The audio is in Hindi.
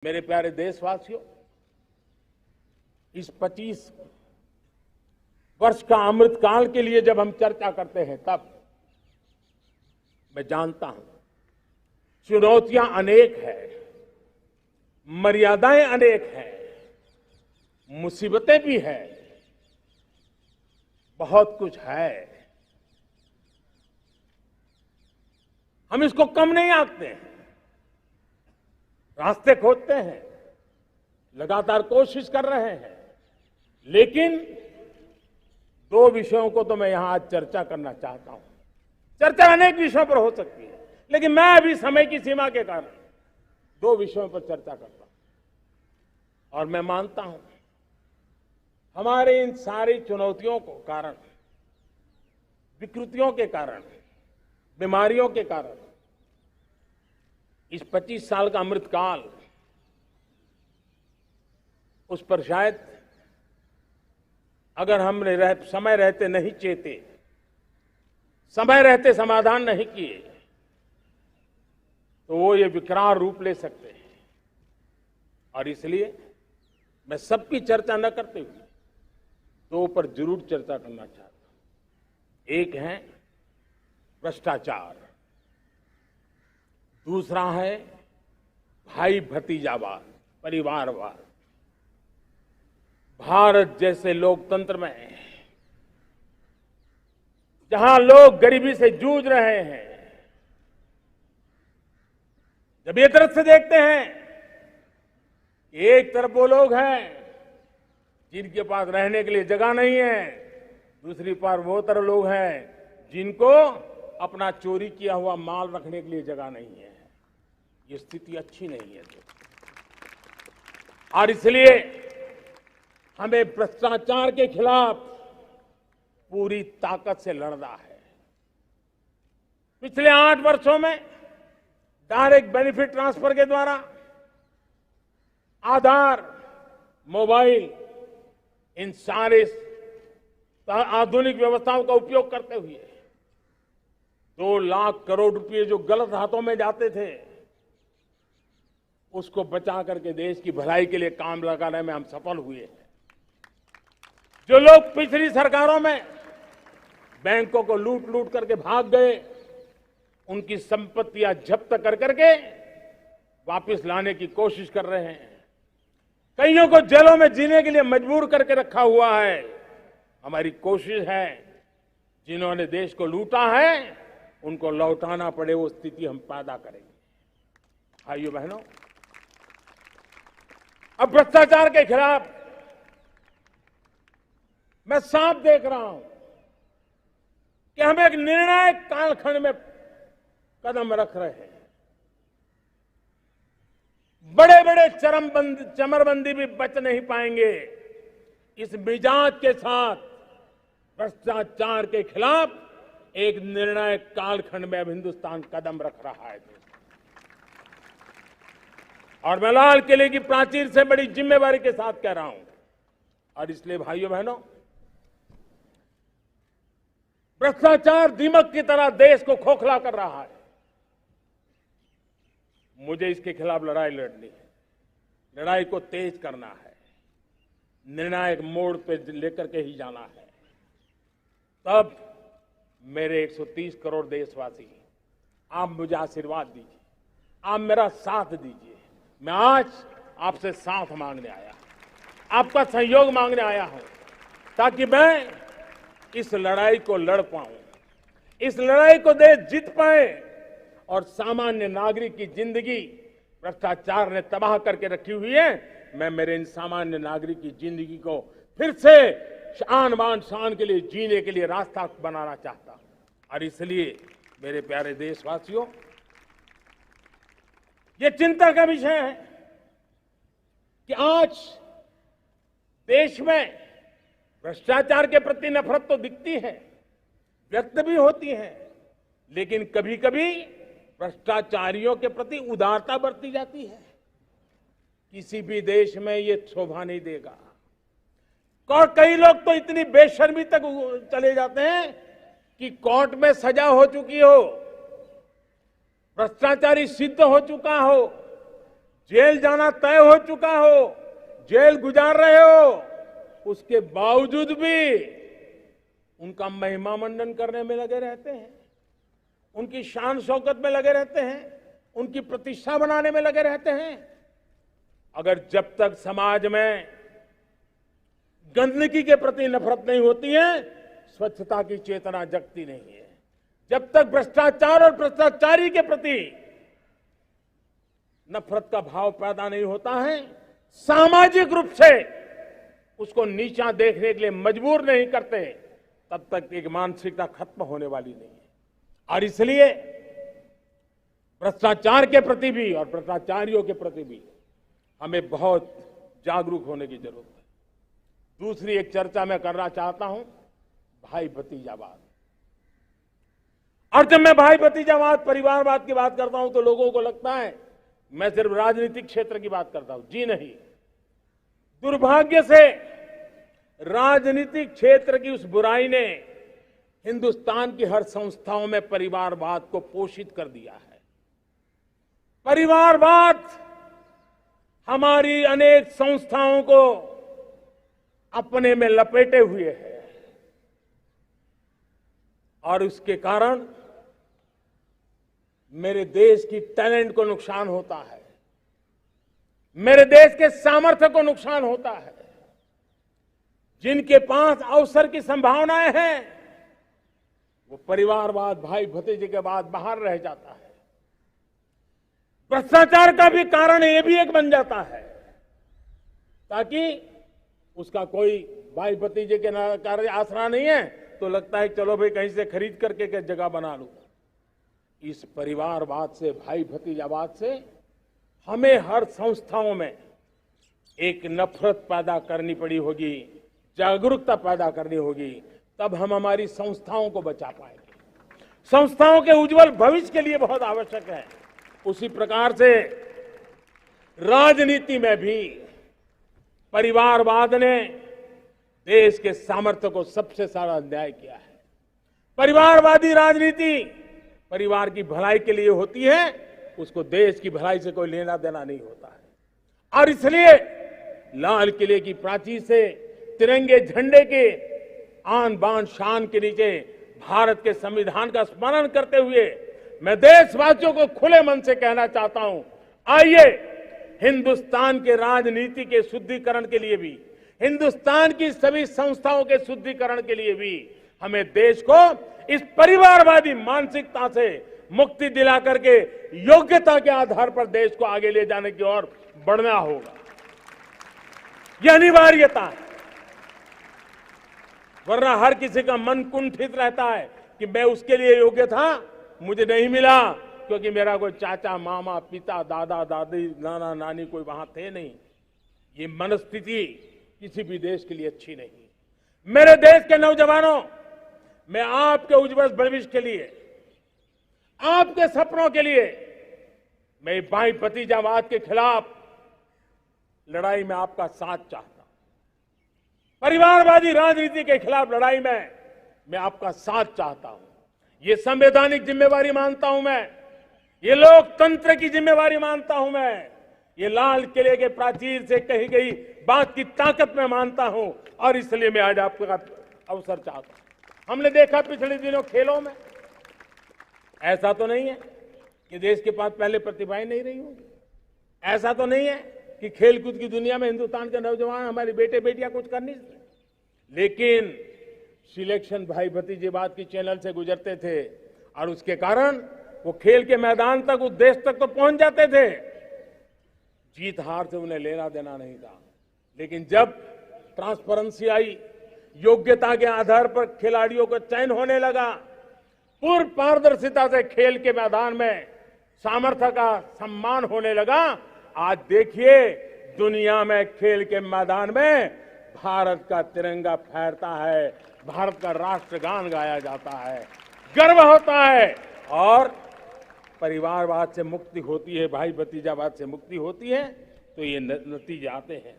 मेरे प्यारे देशवासियों, इस 25 वर्ष का अमृतकाल के लिए जब हम चर्चा करते हैं तब मैं जानता हूं चुनौतियां अनेक है, मर्यादाएं अनेक हैं, मुसीबतें भी है, बहुत कुछ है। हम इसको कम नहीं आंकते हैं, रास्ते खोजते हैं, लगातार कोशिश कर रहे हैं, लेकिन दो विषयों को तो मैं यहां आज चर्चा करना चाहता हूं। चर्चा अनेक विषयों पर हो सकती है, लेकिन मैं अभी समय की सीमा के कारण दो विषयों पर चर्चा करता हूं। और मैं मानता हूं हमारे इन सारी चुनौतियों को कारण, विकृतियों के कारण, बीमारियों के कारण इस 25 साल का अमृतकाल, उस पर शायद अगर हमने समय रहते नहीं चेते, समय रहते समाधान नहीं किए, तो वो ये विकराल रूप ले सकते हैं। और इसलिए मैं सबकी चर्चा न करते हुए दो पर जरूर चर्चा करना चाहता हूं। एक है भ्रष्टाचार, दूसरा है भाई भतीजावाद, परिवारवाद। भारत जैसे लोकतंत्र में जहां लोग गरीबी से जूझ रहे हैं, जब ये तरफ से देखते हैं कि एक तरफ वो लोग हैं जिनके पास रहने के लिए जगह नहीं है, दूसरी तरफ वो तरफ लोग हैं जिनको अपना चोरी किया हुआ माल रखने के लिए जगह नहीं है। ये स्थिति अच्छी नहीं है। और इसलिए हमें भ्रष्टाचार के खिलाफ पूरी ताकत से लड़ना है। पिछले 8 वर्षों में डायरेक्ट बेनिफिट ट्रांसफर के द्वारा, आधार, मोबाइल, इन सारे आधुनिक व्यवस्थाओं का उपयोग करते हुए 2 लाख करोड़ रुपए जो गलत हाथों में जाते थे, उसको बचा करके देश की भलाई के लिए काम लगाने में हम सफल हुए हैं। जो लोग पिछली सरकारों में बैंकों को लूट लूट करके भाग गए, उनकी संपत्तियां जब्त कर करके वापस लाने की कोशिश कर रहे हैं। कईयों को जेलों में जीने के लिए मजबूर करके रखा हुआ है। हमारी कोशिश है जिन्होंने देश को लूटा है उनको लौटाना पड़े, वो स्थिति हम पैदा करेंगे। भाइयों बहनों, अब भ्रष्टाचार के खिलाफ मैं साफ देख रहा हूं कि हम एक निर्णायक कालखंड में कदम रख रहे हैं। बड़े बड़े चमरबंदी भी बच नहीं पाएंगे। इस मिजाज के साथ भ्रष्टाचार के खिलाफ एक निर्णायक कालखंड में अब हिंदुस्तान कदम रख रहा है। और मैं लाल किले की प्राचीर से बड़ी जिम्मेवारी के साथ कह रहा हूं। और इसलिए भाइयों बहनों, भ्रष्टाचार दीमक की तरह देश को खोखला कर रहा है। मुझे इसके खिलाफ लड़ाई लड़नी है, लड़ाई को तेज करना है, निर्णायक मोड़ पे लेकर के ही जाना है। तब मेरे 130 करोड़ देशवासी, आप मुझे आशीर्वाद दीजिए, आप मेरा साथ दीजिए। मैं आज आपसे साथ मांगने आया, आपका सहयोग मांगने आया हूं, ताकि मैं इस लड़ाई को लड़ पाऊं, इस लड़ाई को देश जीत पाए और सामान्य नागरिक की जिंदगी भ्रष्टाचार ने तबाह करके रखी हुई है। मैं मेरे इन सामान्य नागरिक की जिंदगी को फिर से शान बान शान के लिए जीने के लिए रास्ता बनाना चाहता हूं। और इसलिए मेरे प्यारे देशवासियों, ये चिंता का विषय है कि आज देश में भ्रष्टाचार के प्रति नफरत तो दिखती है, व्यक्त भी होती है, लेकिन कभी कभी भ्रष्टाचारियों के प्रति उदारता बरती जाती है। किसी भी देश में ये शोभा नहीं देगा। और कई लोग तो इतनी बेशर्मी तक चले जाते हैं कि कोर्ट में सजा हो चुकी हो, भ्रष्टाचारी सिद्ध हो चुका हो, जेल जाना तय हो चुका हो, जेल गुजार रहे हो, उसके बावजूद भी उनका महिमा मंडन करने में लगे रहते हैं, उनकी शान शौकत में लगे रहते हैं, उनकी प्रतिष्ठा बनाने में लगे रहते हैं। अगर जब तक समाज में गंदगी के प्रति नफरत नहीं होती है, स्वच्छता की चेतना जगती नहीं है। जब तक भ्रष्टाचार और भ्रष्टाचारी के प्रति नफरत का भाव पैदा नहीं होता है, सामाजिक रूप से उसको नीचा देखने के लिए मजबूर नहीं करते, तब तक एक मानसिकता खत्म होने वाली नहीं है। और इसलिए भ्रष्टाचार के प्रति भी और भ्रष्टाचारियों के प्रति भी हमें बहुत जागरूक होने की जरूरत है। दूसरी एक चर्चा मैं करना चाहता हूं, भाई भतीजावाद। और जब मैं भाई भतीजावाद, परिवारवाद की बात करता हूं तो लोगों को लगता है मैं सिर्फ राजनीतिक क्षेत्र की बात करता हूं। जी नहीं, दुर्भाग्य से राजनीतिक क्षेत्र की उस बुराई ने हिंदुस्तान की हर संस्थाओं में परिवारवाद को पोषित कर दिया है। परिवारवाद हमारी अनेक संस्थाओं को अपने में लपेटे हुए है और उसके कारण मेरे देश की टैलेंट को नुकसान होता है, मेरे देश के सामर्थ्य को नुकसान होता है। जिनके पास अवसर की संभावनाएं हैं, वो परिवारवाद, भाई भतीजे के बाद बाहर रह जाता है। भ्रष्टाचार का भी कारण ये भी एक बन जाता है, ताकि उसका कोई भाई भतीजे के कार्य आसरा नहीं है तो लगता है चलो भाई कहीं से खरीद करके के जगह बना लूं। इस परिवारवाद से, भाई भतीजावाद से हमें हर संस्थाओं में एक नफरत पैदा करनी पड़ी होगी, जागरूकता पैदा करनी होगी, तब हम हमारी संस्थाओं को बचा पाएंगे। संस्थाओं के उज्जवल भविष्य के लिए बहुत आवश्यक है। उसी प्रकार से राजनीति में भी परिवारवाद ने देश के सामर्थ्य को सबसे सारा अन्याय किया है। परिवारवादी राजनीति परिवार की भलाई के लिए होती है, उसको देश की भलाई से कोई लेना देना नहीं होता है। और इसलिए लाल किले की प्राचीर से तिरंगे झंडे के आन बान शान के नीचे भारत के संविधान का स्मरण करते हुए मैं देशवासियों को खुले मन से कहना चाहता हूं, आइए हिंदुस्तान के राजनीति के शुद्धिकरण के लिए भी, हिंदुस्तान की सभी संस्थाओं के शुद्धिकरण के लिए भी हमें देश को इस परिवारवादी मानसिकता से मुक्ति दिला करके योग्यता के आधार पर देश को आगे ले जाने की ओर बढ़ना होगा। यह अनिवार्यता है, वरना हर किसी का मन कुंठित रहता है कि मैं उसके लिए योग्य था, मुझे नहीं मिला क्योंकि मेरा कोई चाचा, मामा, पिता, दादा, दादी, नाना, नानी कोई वहां थे नहीं। ये मनस्थिति किसी भी देश के लिए अच्छी नहीं। मेरे देश के नौजवानों, मैं आपके उज्जवल भविष्य के लिए, आपके सपनों के लिए, मैं भाई भतीजावाद के खिलाफ लड़ाई में आपका साथ चाहता हूं। परिवारवादी राजनीति के खिलाफ लड़ाई में मैं आपका साथ चाहता हूं। ये संवैधानिक जिम्मेवारी मानता हूं मैं, ये लोकतंत्र की जिम्मेवारी मानता हूं मैं, ये लाल किले के प्राचीर से कही गई बात की ताकत में मानता हूं और इसलिए मैं आज आपका अवसर चाहता हूं। हमने देखा पिछले दिनों खेलों में, ऐसा तो नहीं है कि देश के पास पहले प्रतिभाएं नहीं रही होंगी, ऐसा तो नहीं है कि खेलकूद की दुनिया में हिंदुस्तान के नौजवान, हमारी बेटे बेटियां कुछ कर नहीं सकते, लेकिन सिलेक्शन भाई भतीजेवाद की चैनल से गुजरते थे और उसके कारण वो खेल के मैदान तक, उस देश तक तो पहुंच जाते थे। जीत हार से उन्हें लेना देना नहीं था, लेकिन जब ट्रांसपेरेंसी आई, योग्यता के आधार पर खिलाड़ियों का चयन होने लगा, पूर्ण पारदर्शिता से खेल के मैदान में सामर्थ्य का सम्मान होने लगा, आज देखिए दुनिया में खेल के मैदान में भारत का तिरंगा फहरता है, भारत का राष्ट्रगान गाया जाता है, गर्व होता है और परिवारवाद से मुक्ति होती है, भाई भतीजावाद से मुक्ति होती है, तो ये नतीजे आते हैं।